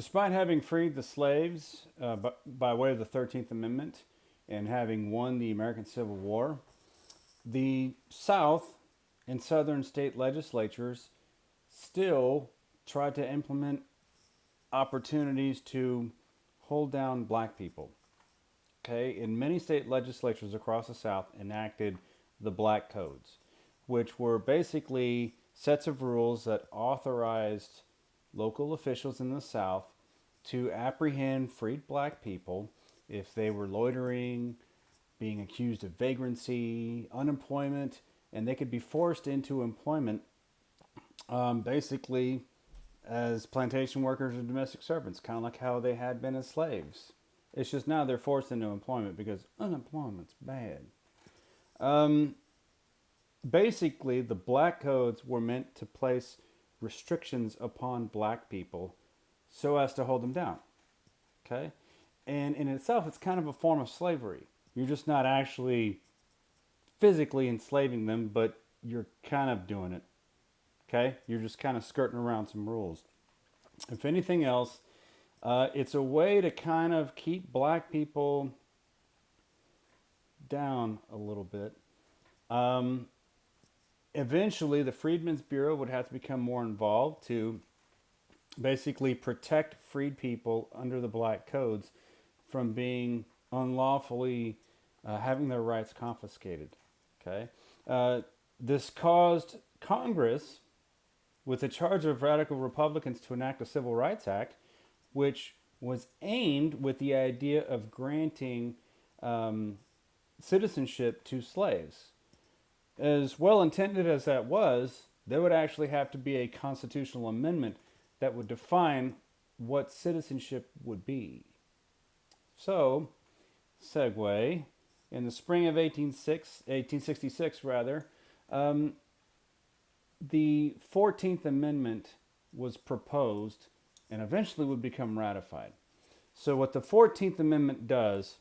Despite having freed the slaves by way of the 13th Amendment and having won the American Civil War, the South and Southern state legislatures still tried to implement opportunities to hold down black people. Okay, and many state legislatures across the South enacted the Black Codes, which were basically sets of rules that authorized local officials in the South to apprehend freed black people if they were loitering, being accused of vagrancy, unemployment, and they could be forced into employment basically as plantation workers or domestic servants, kind of like how they had been as slaves. It's just now they're forced into employment because unemployment's bad. Um, Basically, the black codes were meant to place restrictions upon black people so as to hold them down. Okay? And in itself, it's kind of a form of slavery. You're just not actually physically enslaving them, but you're kind of doing it. Okay? You're just kind of skirting around some rules. If anything else, it's a way to kind of keep black people down a little bit. Um, Eventually, the Freedmen's Bureau would have to become more involved to basically protect freed people under the black codes from being unlawfully having their rights confiscated. Okay, this caused Congress, with the charge of radical Republicans, to enact a Civil Rights Act, which was aimed with the idea of granting um, citizenship to slaves. As well intended as that was, there would actually have to be a constitutional amendment that would define what citizenship would be. So, segue, in the spring of 1866, um, the 14th Amendment was proposed and eventually would become ratified. So, what the 14th Amendment does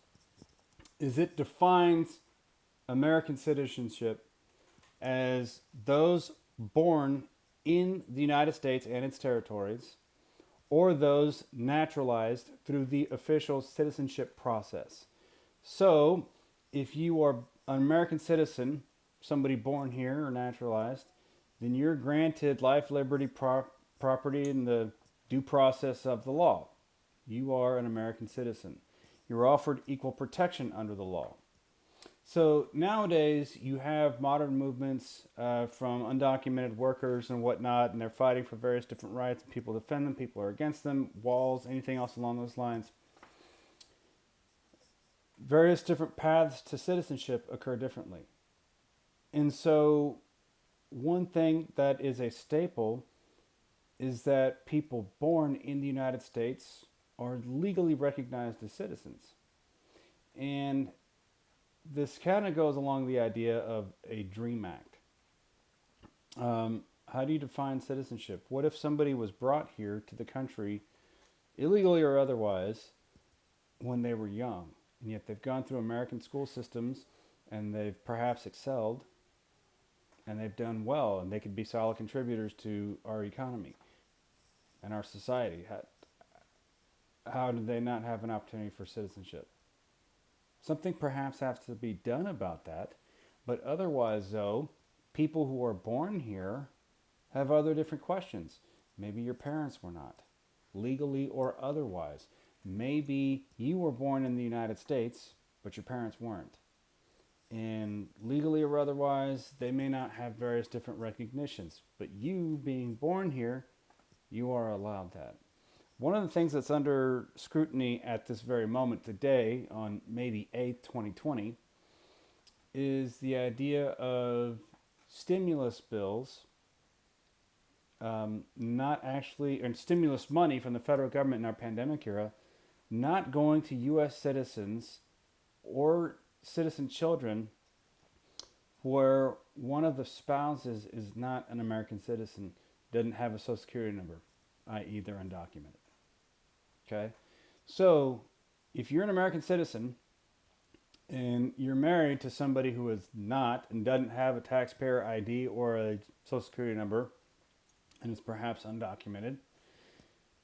is it defines American citizenship as those born in the United States and its territories, or those naturalized through the official citizenship process. So, if you are an American citizen, somebody born here or naturalized, then you're granted life, liberty, property, and the due process of the law. You are an American citizen. You're offered equal protection under the law. So nowadays, you have modern movements from undocumented workers and whatnot, and they're fighting for various different rights. People defend them, people are against them, walls, anything else along those lines. Various different paths to citizenship occur differently. And so, one thing that is a staple is that people born in the United States are legally recognized as citizens. And this kind of goes along the idea of a DREAM Act. How do you define citizenship? What if somebody was brought here to the country, illegally or otherwise, when they were young, and yet they've gone through American school systems and they've perhaps excelled and they've done well and they could be solid contributors to our economy and our society? How do they not have an opportunity for citizenship? Something perhaps has to be done about that, but otherwise, though, people who are born here have other different questions. Maybe your parents were not, legally or otherwise. Maybe you were born in the United States, but your parents weren't. And legally or otherwise, they may not have various different recognitions, but you being born here, you are allowed that. One of the things that's under scrutiny at this very moment today, on May the 8th, 2020, is the idea of stimulus bills, not actually, and stimulus money from the federal government in our pandemic era, not going to U.S. citizens or citizen children where one of the spouses is not an American citizen, doesn't have a social security number, i.e., they're undocumented. Okay? So, if you're an American citizen and you're married to somebody who is not and doesn't have a taxpayer ID or a social security number and is perhaps undocumented,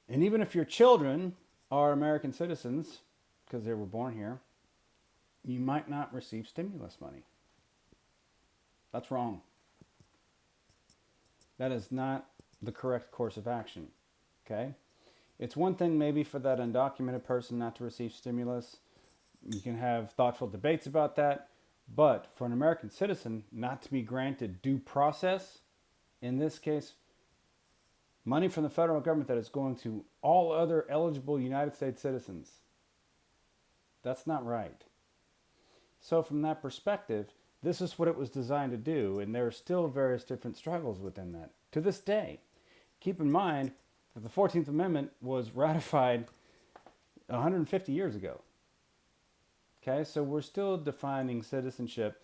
And even if your children are American citizens, because they were born here, you might not receive stimulus money. That's wrong. That is not the correct course of action. Okay? It's one thing maybe for that undocumented person not to receive stimulus. You can have thoughtful debates about that. But for an American citizen not to be granted due process, in this case, money from the federal government that is going to all other eligible United States citizens, that's not right. So from that perspective, this is what it was designed to do, and there are still various different struggles within that to this day. Keep in mind that the 14th Amendment was ratified 150 years ago. Okay, so we're still defining citizenship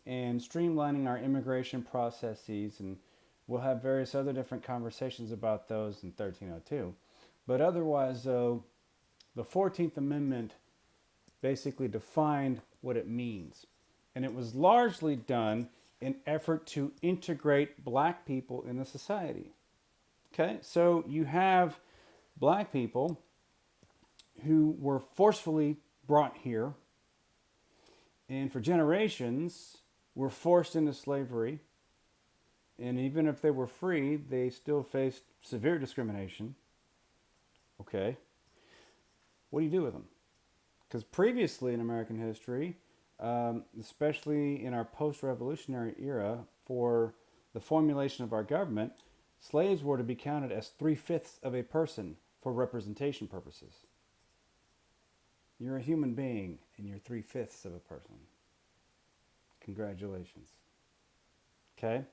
and streamlining our immigration processes, and we'll have various other different conversations about those in 1302. But otherwise, though, the 14th Amendment basically defined what it means. And it was largely done in effort to integrate black people in the society. Okay, so you have black people who were forcefully brought here and for generations were forced into slavery. And even if they were free, they still faced severe discrimination. Okay, what do you do with them? Because previously in American history, especially in our post-revolutionary era, for the formulation of our government, slaves were to be counted as 3/5 of a person for representation purposes. You're a human being and you're 3/5 of a person. Congratulations. Okay?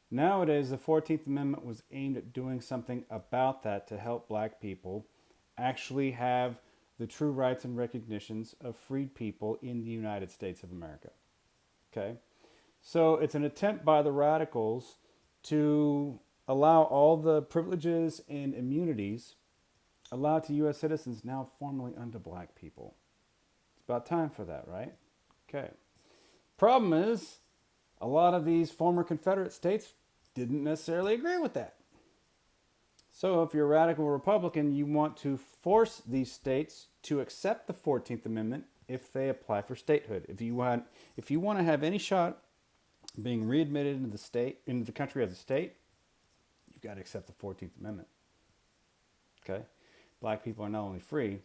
Nowadays, the 14th Amendment was aimed at doing something about that to help black people actually have the true rights and recognitions of freed people in the United States of America. Okay? So it's an attempt by the radicals to allow all the privileges and immunities allowed to U.S. citizens now formally unto black people. It's about time for that, right? Okay. Problem is, a lot of these former Confederate states didn't necessarily agree with that. So if you're a radical Republican, you want to force these states to accept the 14th Amendment if they apply for statehood. If you want to have any shot being readmitted into the country as a state, you've got to accept the 14th Amendment. Okay? Black people are not only free,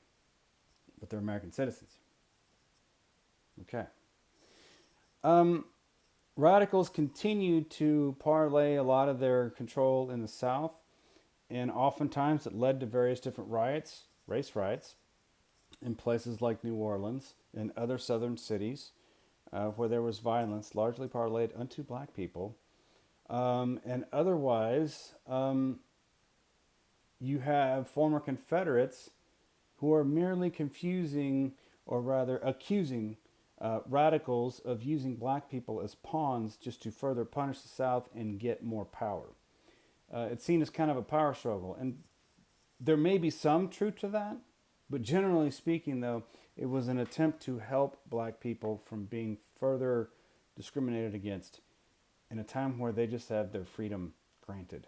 but they're American citizens. Okay. Radicals continued to parlay a lot of their control in the South, and oftentimes it led to various different riots, race riots, in places like New Orleans and other southern cities where there was violence largely parlayed unto black people. And otherwise, you have former Confederates who are merely confusing, or rather accusing, radicals of using black people as pawns just to further punish the South and get more power. It's seen as kind of a power struggle. And there may be some truth to that, but generally speaking, though, it was an attempt to help black people from being further discriminated against in a time where they just had their freedom granted.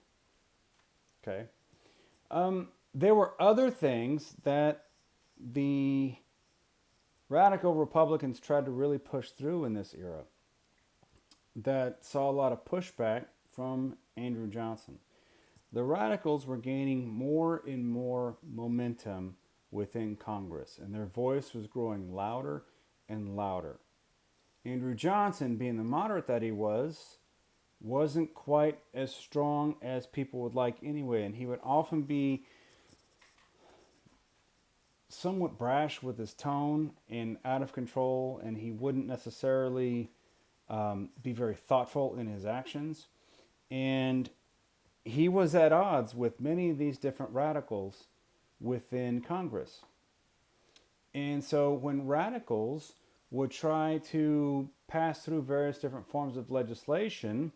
Okay? There were other things that the radical Republicans tried to really push through in this era that saw a lot of pushback from Andrew Johnson. The radicals were gaining more and more momentum within Congress, and their voice was growing louder and louder. Andrew Johnson, being the moderate that he wasn't quite as strong as people would like anyway, and he would often be somewhat brash with his tone and out of control, and he wouldn't necessarily be very thoughtful in his actions. And he was at odds with many of these different radicals within Congress. And so when radicals would try to pass through various different forms of legislation,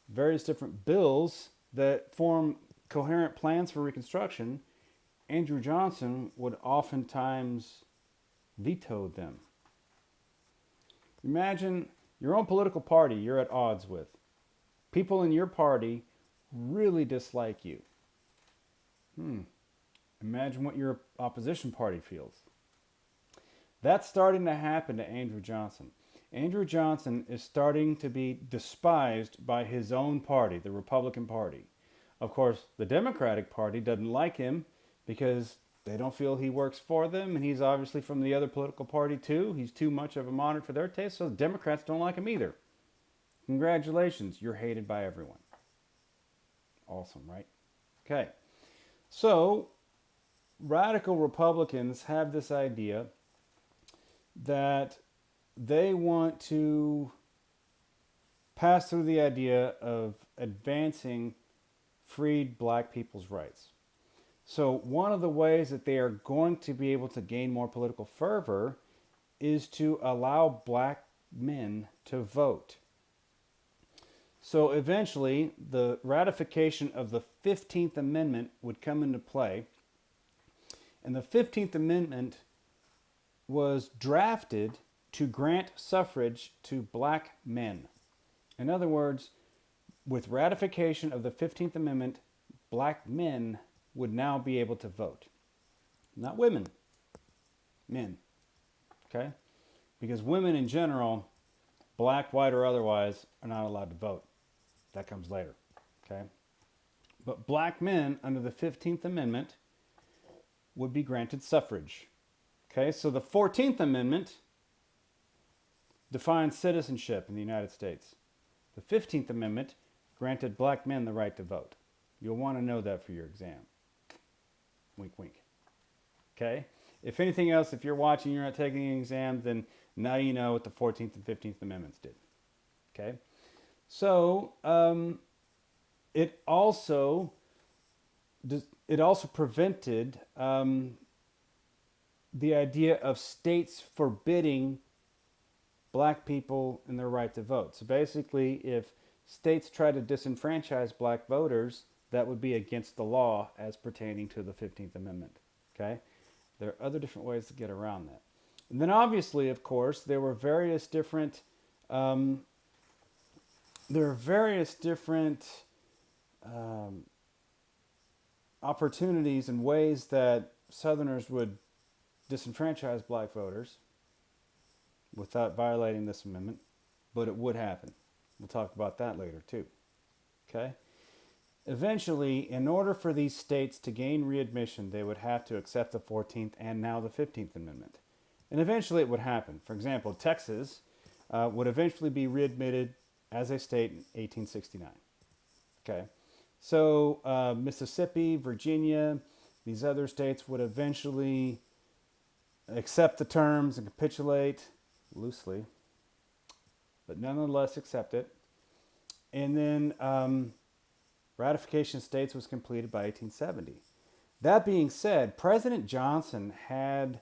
various different bills that form coherent plans for Reconstruction, Andrew Johnson would oftentimes veto them. Imagine your own political party you're at odds with. People in your party really dislike you. Imagine what your opposition party feels. That's starting to happen to Andrew Johnson. Andrew Johnson is starting to be despised by his own party, the Republican Party. Of course, the Democratic Party doesn't like him because they don't feel he works for them, and he's obviously from the other political party too. He's too much of a moderate for their taste, so the Democrats don't like him either. Congratulations, you're hated by everyone. Awesome, right? Okay. So, radical Republicans have this idea that they want to pass through the idea of advancing freed black people's rights. So one of the ways that they are going to be able to gain more political fervor is to allow black men to vote. So eventually, the ratification of the 15th Amendment would come into play. And the 15th Amendment was drafted to grant suffrage to black men. In other words, with ratification of the 15th Amendment, black men would now be able to vote. Not women, men. Okay? Because women in general, black, white, or otherwise, are not allowed to vote. That comes later. Okay? But black men under the 15th Amendment would be granted suffrage. Okay, so the 14th Amendment defines citizenship in the United States. The 15th Amendment granted black men the right to vote. You'll want to know that for your exam. Wink, wink. Okay? If anything else, if you're watching, you're not taking an exam, then now you know what the 14th and 15th Amendments did. Okay? So, it also prevented the idea of states forbidding black people in their right to vote. So basically, if states try to disenfranchise black voters, that would be against the law as pertaining to the 15th Amendment. Okay? There are other different ways to get around that. And then obviously, of course, there were various different opportunities and ways that Southerners would disenfranchise black voters without violating this amendment, but it would happen. We'll talk about that later too. Okay? Eventually, in order for these states to gain readmission, they would have to accept the 14th and now the 15th Amendment. And eventually it would happen. For example, Texas would eventually be readmitted as a state in 1869. Okay? So Mississippi, Virginia, these other states would eventually accept the terms and capitulate loosely, but nonetheless accept it. And then ratification of states was completed by 1870. That being said, President Johnson had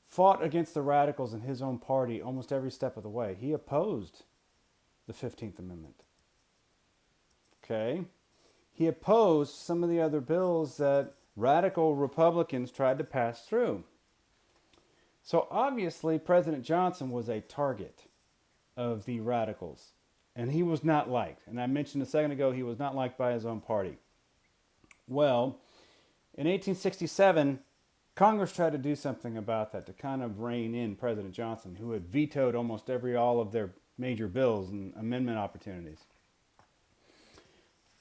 fought against the radicals in his own party almost every step of the way. He opposed the 15th Amendment. Okay? He opposed some of the other bills that radical Republicans tried to pass through. So obviously, President Johnson was a target of the radicals, and he was not liked. And I mentioned a second ago, he was not liked by his own party. Well, in 1867, Congress tried to do something about that to kind of rein in President Johnson, who had vetoed almost all of their major bills and amendment opportunities.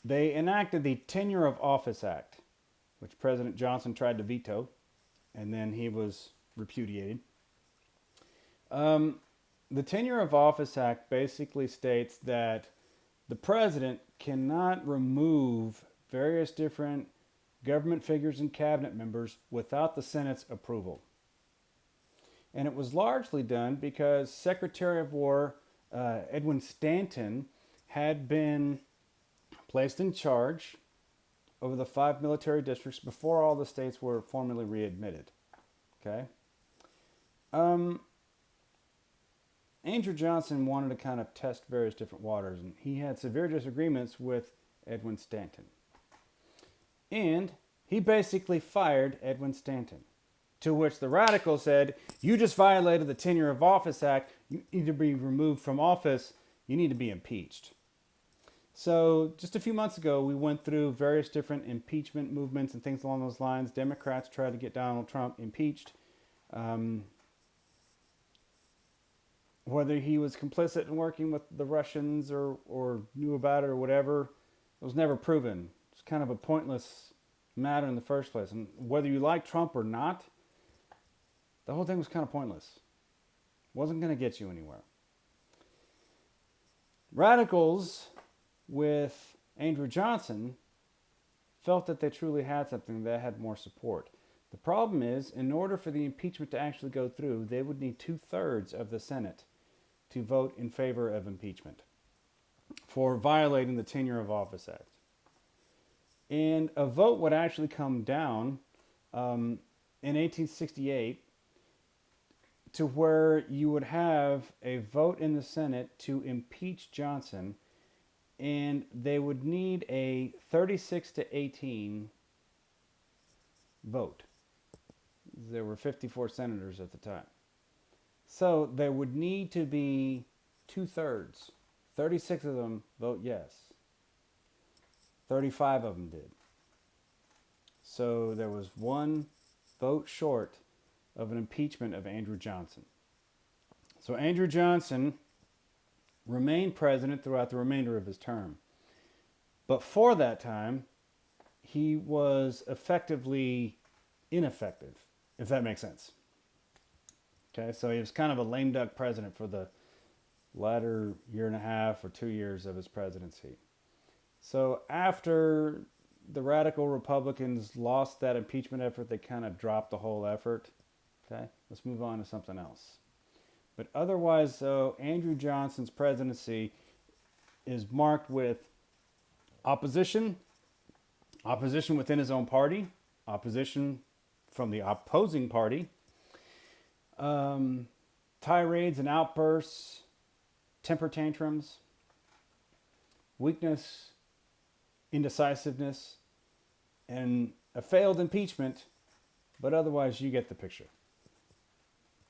They enacted the Tenure of Office Act, which President Johnson tried to veto, and then he was repudiated. The Tenure of Office Act basically states that the president cannot remove various different government figures and cabinet members without the Senate's approval. And it was largely done because Secretary of War Edwin Stanton had been placed in charge over the 5 military districts before all the states were formally readmitted. Okay? Andrew Johnson wanted to kind of test various different waters, and he had severe disagreements with Edwin Stanton. And he basically fired Edwin Stanton, to which the radicals said, "You just violated the Tenure of Office Act. You need to be removed from office. You need to be impeached." So just a few months ago, we went through various different impeachment movements and things along those lines. Democrats tried to get Donald Trump impeached. Um, Whether he was complicit in working with the Russians or knew about it or whatever, it was never proven. It's kind of a pointless matter in the first place. And whether you like Trump or not, the whole thing was kind of pointless. Wasn't going to get you anywhere. Radicals with Andrew Johnson felt that they truly had something that had more support. The problem is, in order for the impeachment to actually go through, they would need 2/3 of the Senate to vote in favor of impeachment for violating the Tenure of Office Act. And a vote would actually come down in 1868 to where you would have a vote in the Senate to impeach Johnson, and they would need a 36-18 vote. There were 54 senators at the time. So there would need to be 2/3. 36 of them vote yes. 35 of them did. So there was one vote short of an impeachment of Andrew Johnson. So Andrew Johnson remained president throughout the remainder of his term. But for that time, he was effectively ineffective, if that makes sense. Okay, so he was kind of a lame duck president for the latter year and a half or 2 years of his presidency. So after the radical Republicans lost that impeachment effort, they kind of dropped the whole effort. Okay, let's move on to something else. But otherwise, though, Andrew Johnson's presidency is marked with opposition, opposition within his own party, opposition from the opposing party, tirades and outbursts, temper tantrums, weakness, indecisiveness, and a failed impeachment, but otherwise you get the picture.